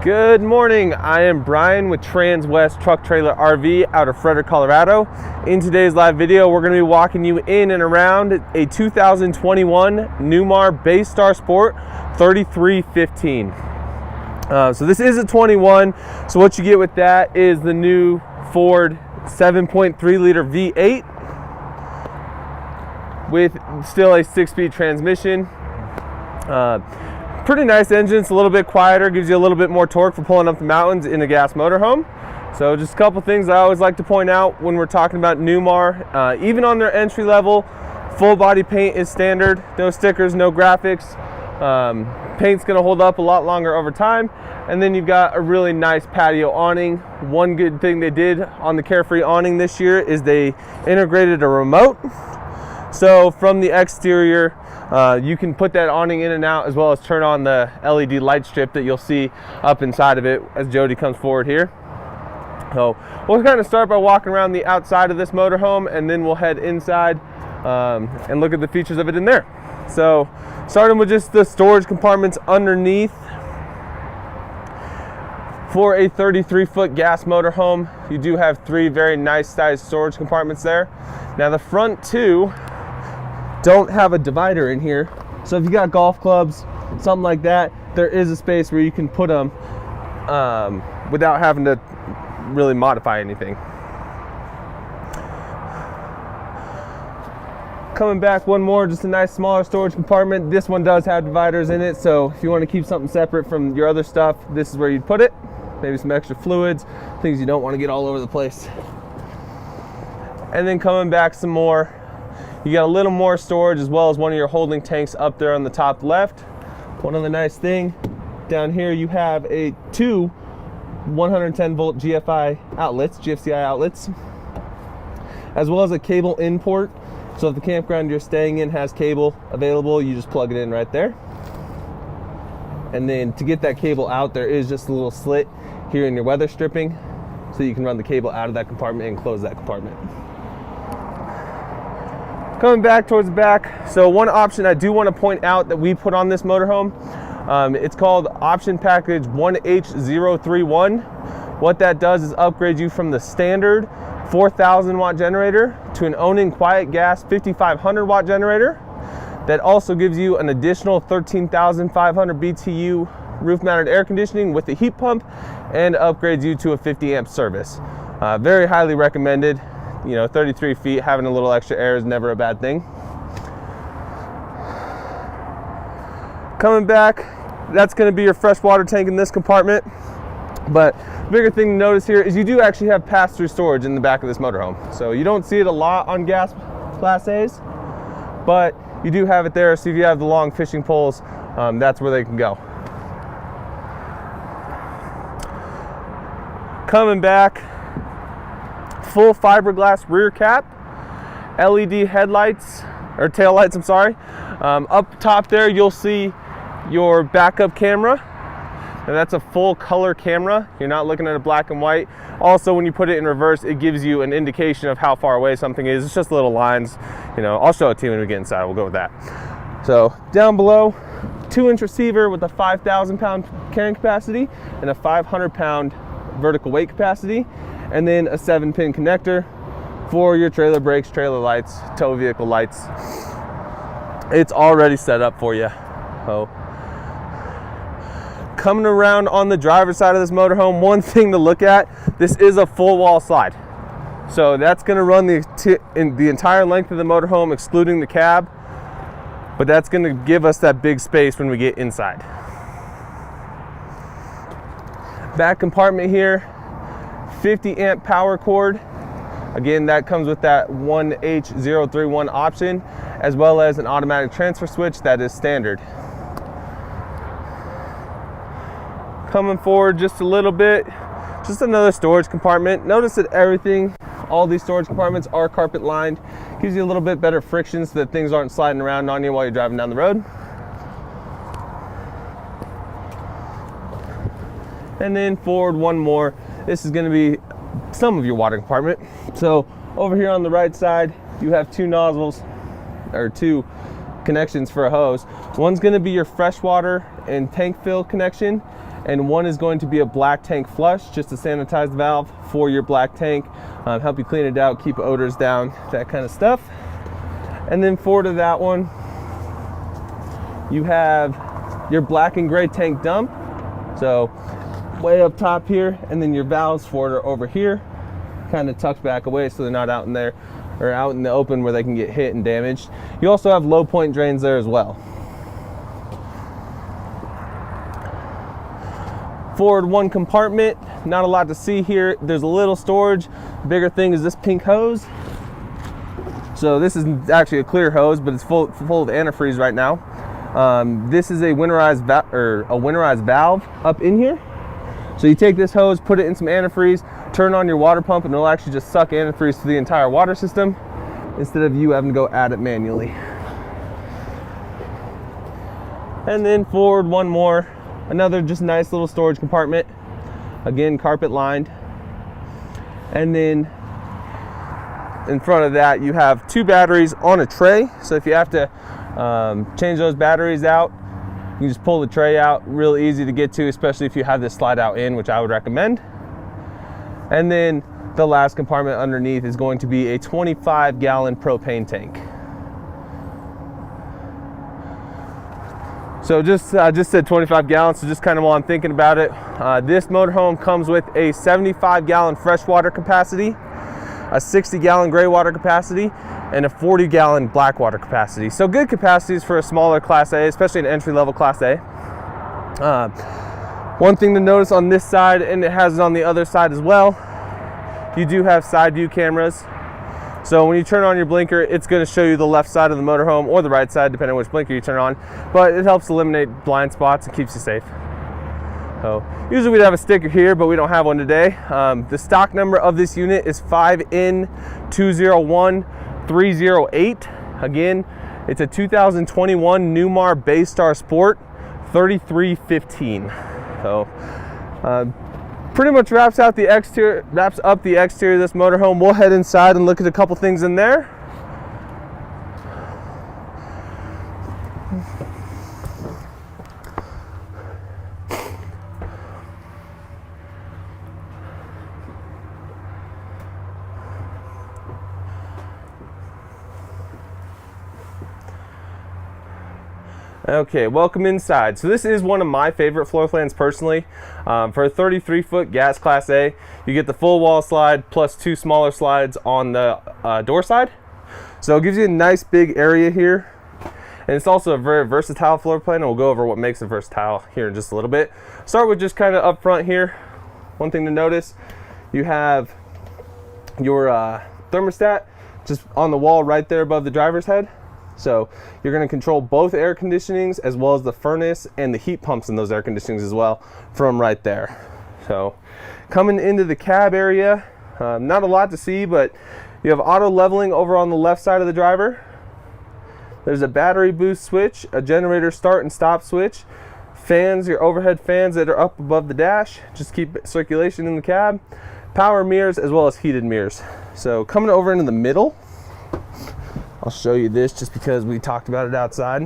Good morning, I am Brian with Transwest Truck Trailer RV out of Frederick, Colorado. In today's live video, we're going to be walking you in and around a 2021 Newmar Baystar Sport 3315. So this is a 21, so what you get with that is the new Ford 7.3 liter V8 with still a 6-speed transmission. Pretty nice engine. It's a little bit quieter, gives you a little bit more torque for pulling up the mountains in a gas motorhome. So just a couple things I always like to point out when we're talking about Newmar. Even on their entry level, full body paint is standard. No stickers, no graphics. Paint's going to hold up a lot longer over time. And then you've got a really nice patio awning. One good thing they did on the Carefree awning this year is they integrated a remote. So from the exterior, you can put that awning in and out, as well as turn on the LED light strip that you'll see up inside of it as Jody comes forward here. So we'll kind of start by walking around the outside of this motorhome, and then we'll head inside and look at the features of it in there. So starting with just the storage compartments underneath. For a 33-foot gas motorhome, you do have 3 very nice sized storage compartments there. Now the front two don't have a divider in here, so if you got golf clubs, something like that, there is a space where you can put them without having to really modify anything. Coming back one more, just a nice smaller storage compartment. This one does have dividers in it, so if you want to keep something separate from your other stuff, this is where you'd put it. Maybe some extra fluids, things you don't want to get all over the place. And then coming back some more, you got a little more storage, as well as one of your holding tanks up there on the top left. One other nice thing, down here you have two 110 volt GFCI outlets, as well as a cable in port. So if the campground you're staying in has cable available, you just plug it in right there. And then to get that cable out, there is just a little slit here in your weather stripping, so you can run the cable out of that compartment and close that compartment. Coming back towards the back, so one option I do want to point out that we put on this motorhome, it's called option package 1H031. What that does is upgrade you from the standard 4,000 watt generator to an Onan quiet gas 5,500 watt generator. That also gives you an additional 13,500 BTU roof mounted air conditioning with the heat pump, and upgrades you to a 50 amp service. Very highly recommended. You know, 33 feet, having a little extra air is never a bad thing. Coming back, that's going to be your freshwater tank in this compartment. But the bigger thing to notice here is you do actually have pass-through storage in the back of this motorhome. So you don't see it a lot on gas Class A's, but you do have it there. So if you have the long fishing poles, that's where they can go. Coming back, full fiberglass rear cap, LED headlights, or tail lights, I'm sorry. Up top there, you'll see your backup camera. Now that's a full color camera. You're not looking at a black and white. Also, when you put it in reverse, it gives you an indication of how far away something is. It's just little lines. You know, I'll show it to you when we get inside. We'll go with that. So down below, 2-inch receiver with a 5,000 pound carrying capacity and a 500 pound vertical weight capacity, and then a 7-pin connector for your trailer brakes, trailer lights, tow vehicle lights. It's already set up for you. So coming around on the driver's side of this motorhome, one thing to look at, this is a full wall slide. So that's going to run the entire length of the motorhome, excluding the cab, but that's going to give us that big space when we get inside. Back compartment here, 50 amp power cord. Again, that comes with that 1H031 option, as well as an automatic transfer switch that is standard. Coming forward just a little bit, just another storage compartment. Notice that all these storage compartments are carpet lined. Gives you a little bit better friction so that things aren't sliding around on you while you're driving down the road. And then forward one more. This is going to be some of your water compartment. So over here on the right side, you have 2 nozzles, or 2 connections for a hose. One's going to be your freshwater and tank fill connection, and one is going to be a black tank flush, just to sanitize the valve for your black tank, help you clean it out, keep odors down, that kind of stuff. And then forward of that one, you have your black and gray tank dump. So way up top here, and then your valves for it are over here, kind of tucked back away so they're not out in there or out in the open where they can get hit and damaged. You also have low point drains there as well. Forward one compartment, not a lot to see here. There's a little storage. The bigger thing is this pink hose. So this is actually a clear hose, but it's full of antifreeze right now. This is a winterized valve up in here. So you take this hose, put it in some antifreeze, turn on your water pump, and it'll actually just suck antifreeze to the entire water system instead of you having to go add it manually. And then forward one more, another just nice little storage compartment, again carpet lined. And then in front of that you have 2 batteries on a tray, so if you have to change those batteries out, you can just pull the tray out, real easy to get to, especially if you have this slide out in, which I would recommend. And then the last compartment underneath is going to be a 25-gallon propane tank. So I just said 25 gallons, so just kind of while I'm thinking about it, this motorhome comes with a 75-gallon freshwater capacity, a 60-gallon gray water capacity, and a 40-gallon black water capacity. So good capacities for a smaller Class A, especially an entry-level Class A. One thing to notice on this side, and it has it on the other side as well, you do have side view cameras. So when you turn on your blinker, it's going to show you the left side of the motorhome or the right side, depending on which blinker you turn on. But it helps eliminate blind spots and keeps you safe. So usually we'd have a sticker here, but we don't have one today. The stock number of this unit is 5N201308. Again, it's a 2021 Newmar Baystar Sport 3315. So pretty much wraps up the exterior of this motorhome. We'll head inside and look at a couple things in there. Okay, welcome inside. So this is one of my favorite floor plans personally. For a 33-foot gas Class A, you get the full wall slide plus 2 smaller slides on the door side. So it gives you a nice big area here. And it's also a very versatile floor plan, and we'll go over what makes it versatile here in just a little bit. Start with just kind of up front here. One thing to notice, you have your thermostat just on the wall right there above the driver's head. So you're going to control both air conditionings as well as the furnace and the heat pumps in those air conditionings as well from right there. So coming into the cab area, not a lot to see, but you have auto leveling over on the left side of the driver. There's a battery boost switch, a generator start and stop switch, fans, your overhead fans that are up above the dash, just keep circulation in the cab, power mirrors as well as heated mirrors. So coming over into the middle, I'll show you this just because we talked about it outside.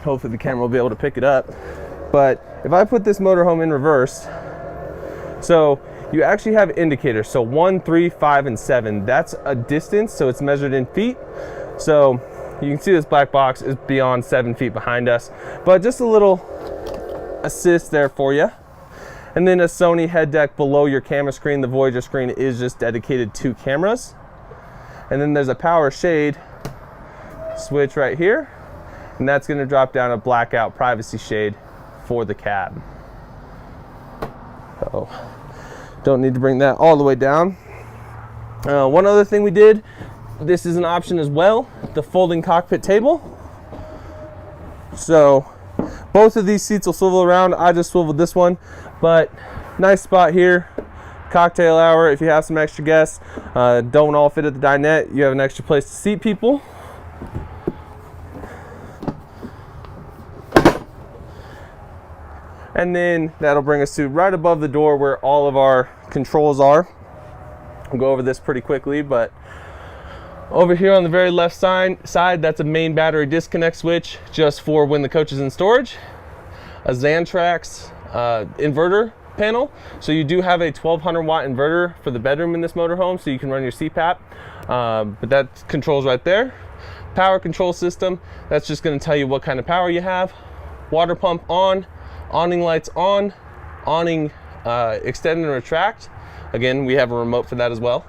Hopefully the camera will be able to pick it up. But if I put this motorhome in reverse, so you actually have indicators. So 1, 3, 5, and 7. That's a distance, so it's measured in feet. So you can see this black box is beyond 7 feet behind us. But just a little assist there for you. And then a Sony head deck below your camera screen. The Voyager screen is just dedicated to cameras. And then there's a power shade switch right here, and that's going to drop down a blackout privacy shade for the cab. So don't need to bring that all the way down. One other thing we did, this is an option as well, the folding cockpit table. So both of these seats will swivel around. I just swiveled this one, but nice spot here. Cocktail hour, if you have some extra guests, don't all fit at the dinette, you have an extra place to seat people. And then that'll bring us to right above the door where all of our controls are. I'll go over this pretty quickly, but over here on the very left side, that's a main battery disconnect switch just for when the coach is in storage. A Xantrax inverter panel. So you do have a 1200 watt inverter for the bedroom in this motorhome, so you can run your CPAP. But that controls right there. Power control system, that's just going to tell you what kind of power you have. Water pump on, awning lights on, awning extend and retract. Again, we have a remote for that as well.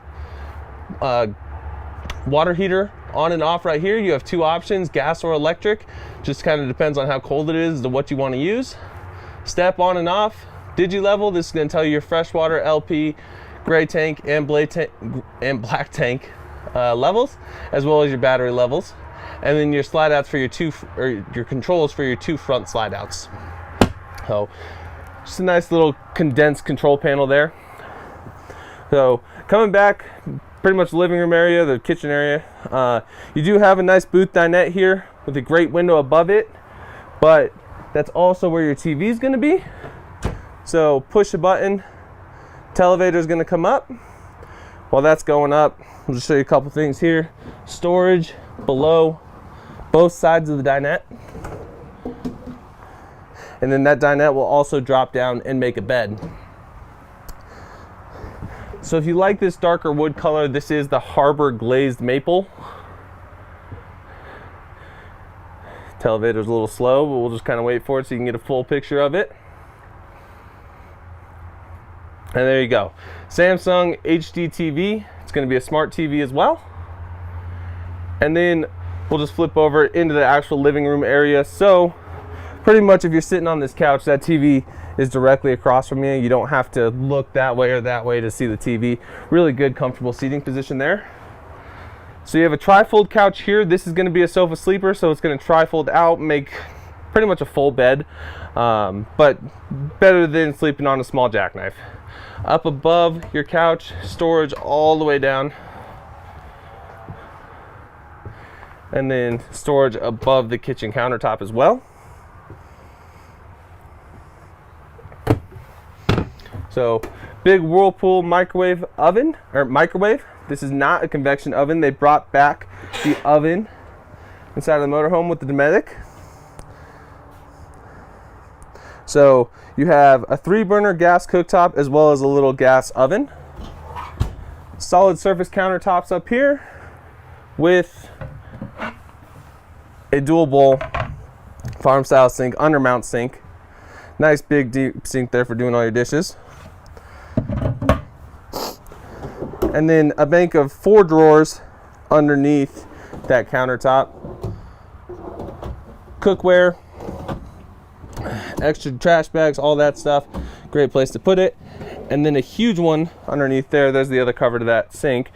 Water heater on and off right here. You have two options, gas or electric. Just kind of depends on how cold it is to what you want to use. Step on and off. Digi level, this is going to tell you your freshwater, LP, gray tank, and black tank levels, as well as your battery levels. And then your slide outs for your controls for your two front slide outs. So just a nice little condensed control panel there. So coming back, pretty much the living room area, the kitchen area. You do have a nice booth dinette here with a great window above it, but that's also where your TV is going to be. So push a button, televator is going to come up. While that's going up, I'll just show you a couple things here. Storage below both sides of the dinette. And then that dinette will also drop down and make a bed. So if you like this darker wood color, this is the Harbor Glazed Maple. Televator's a little slow, but we'll just kind of wait for it so you can get a full picture of it. And there you go. Samsung HD TV. It's going to be a smart TV as well. And then we'll just flip over into the actual living room area. So pretty much if you're sitting on this couch, that TV is directly across from you. You don't have to look that way or that way to see the TV. Really good, comfortable seating position there. So you have a tri-fold couch here. This is going to be a sofa sleeper, so it's going to tri-fold out, make pretty much a full bed, but better than sleeping on a small jackknife. Up above your couch, storage all the way down, and then storage above the kitchen countertop as well. So big Whirlpool microwave oven, or microwave. This is not a convection oven. They brought back the oven inside of the motorhome with the Dometic. So you have a 3-burner gas cooktop as well as a little gas oven. Solid surface countertops up here with a dual bowl farm style sink, undermount sink. Nice big deep sink there for doing all your dishes. And then a bank of 4 drawers underneath that countertop. Cookware, extra trash bags, all that stuff. Great place to put it. And then a huge one underneath there. There's the other cover to that sink.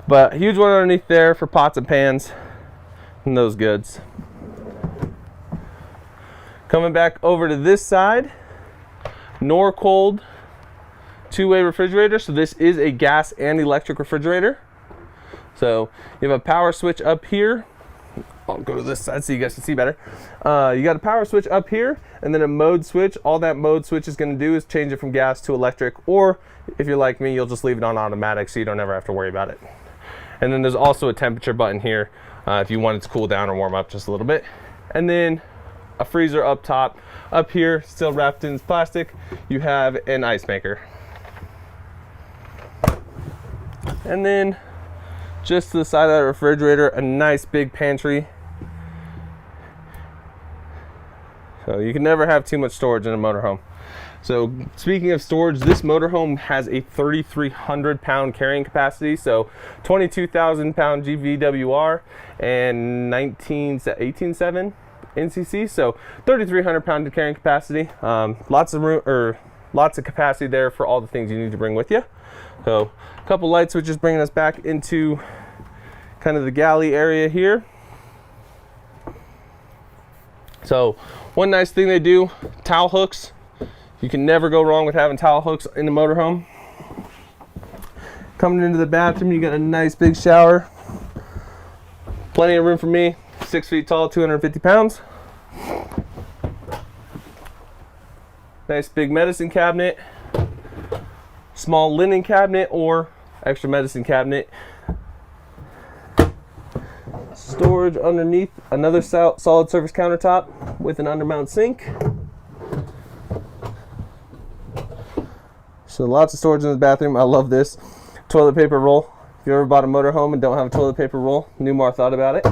But a huge one underneath there for pots and pans and those goods. Coming back over to this side, Norcold 2-way refrigerator. So this is a gas and electric refrigerator. So you have a power switch up here. I'll go to this side so you guys can see better. You got a power switch up here and then a mode switch. All that mode switch is going to do is change it from gas to electric, or if you're like me, you'll just leave it on automatic so you don't ever have to worry about it. And then there's also a temperature button here if you want it to cool down or warm up just a little bit. And then a freezer up top. Up here, still wrapped in plastic, you have an ice maker. And then just to the side of that refrigerator, a nice big pantry. So you can never have too much storage in a motorhome. So speaking of storage, this motorhome has a 3,300 pound carrying capacity. So 22,000 pound GVWR and 18.7 NCC. So 3,300 pound carrying capacity. Lots of room, or lots of capacity there for all the things you need to bring with you. So a couple light switches bringing us back into kind of the galley area here. So one nice thing they do, towel hooks. You can never go wrong with having towel hooks in the motorhome. Coming into the bathroom, you got a nice big shower. Plenty of room for me, 6 feet tall, 250 pounds. Nice big medicine cabinet. Small linen cabinet or extra medicine cabinet. Storage underneath, another solid surface countertop with an undermount sink. So lots of storage in the bathroom. I love this. Toilet paper roll. If you ever bought a motorhome and don't have a toilet paper roll, Newmar thought about it.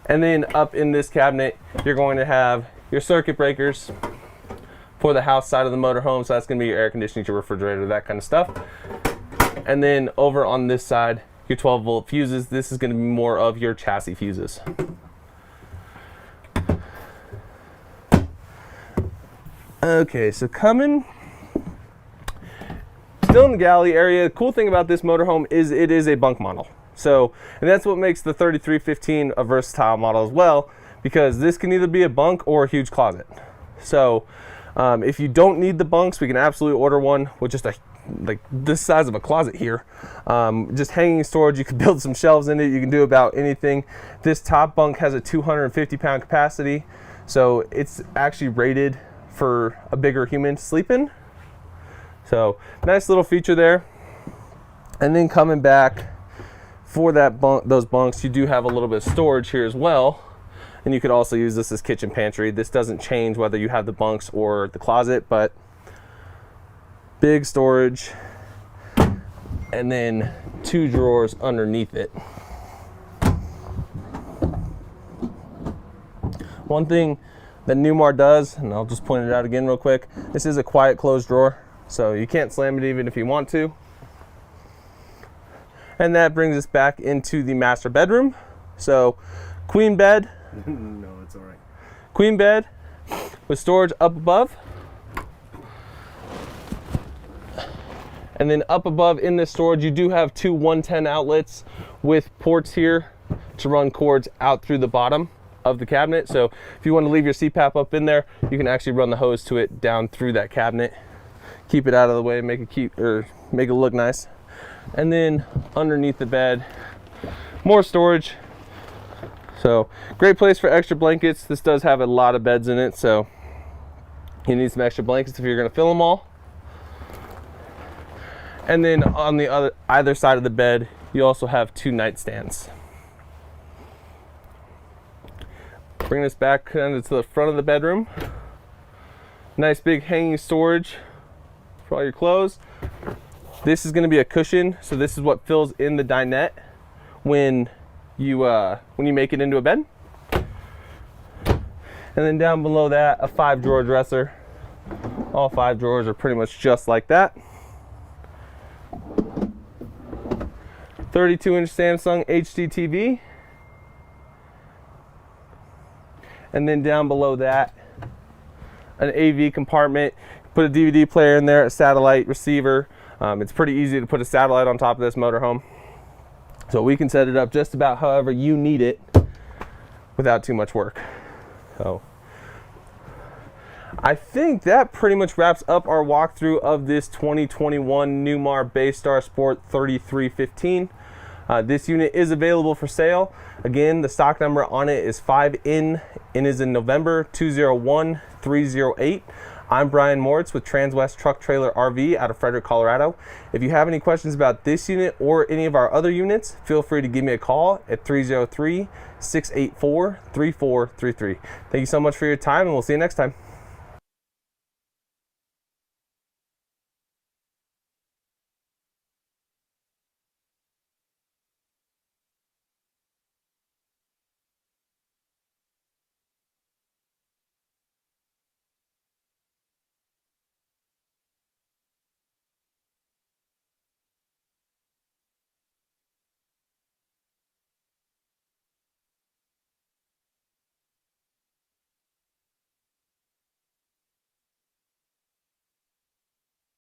And then up in this cabinet, you're going to have your circuit breakers for the house side of the motorhome. So that's going to be your air conditioning, your refrigerator, that kind of stuff. And then over on this side, your 12-volt fuses. This is going to be more of your chassis fuses. Okay, so coming still in the galley area. The cool thing about this motorhome is it is a bunk model. So, and that's what makes the 3315 a versatile model as well, because this can either be a bunk or a huge closet. So if you don't need the bunks, we can absolutely order one with just like this size of a closet here. Just hanging storage. You can build some shelves in it. You can do about anything. This top bunk has a 250-pound capacity, so it's actually rated for a bigger human to sleep in. So nice little feature there. And then coming back for that those bunks, you do have a little bit of storage here as well. And you could also use this as kitchen pantry. This doesn't change whether you have the bunks or the closet, but big storage. And then 2 drawers underneath it. One thing that Newmar does, and I'll just point it out again real quick, this is a quiet closed drawer, so you can't slam it even if you want to. And that brings us back into the master bedroom. So queen bed. No, it's all right. Queen bed with storage up above. And then up above in this storage, you do have 2 110 outlets with ports here to run cords out through the bottom of the cabinet. So if you want to leave your CPAP up in there, you can actually run the hose to it down through that cabinet. Keep it out of the way, make it look nice. And then underneath the bed, more storage. So great place for extra blankets. This does have a lot of beds in it, so you need some extra blankets if you're going to fill them all. And then on the either side of the bed, you also have 2 nightstands. Bring this back kind of to the front of the bedroom. Nice big hanging storage for all your clothes. This is going to be a cushion, so this is what fills in the dinette when you make it into a bed. And then down below that, a 5-drawer dresser. All 5 drawers are pretty much just like that. 32-inch Samsung HD TV. And then down below that, an AV compartment. Put a DVD player in there, a satellite receiver. It's pretty easy to put a satellite on top of this motorhome. So we can set it up just about however you need it without too much work. So I think that pretty much wraps up our walkthrough of this 2021 Newmar Baystar Sport 3315. This unit is available for sale. Again, the stock number on it is 5N and is in November 201308. I'm Brian Moritz with Transwest Truck Trailer RV out of Frederick, Colorado. If you have any questions about this unit or any of our other units, feel free to give me a call at 303-684-3433. Thank you so much for your time, and we'll see you next time.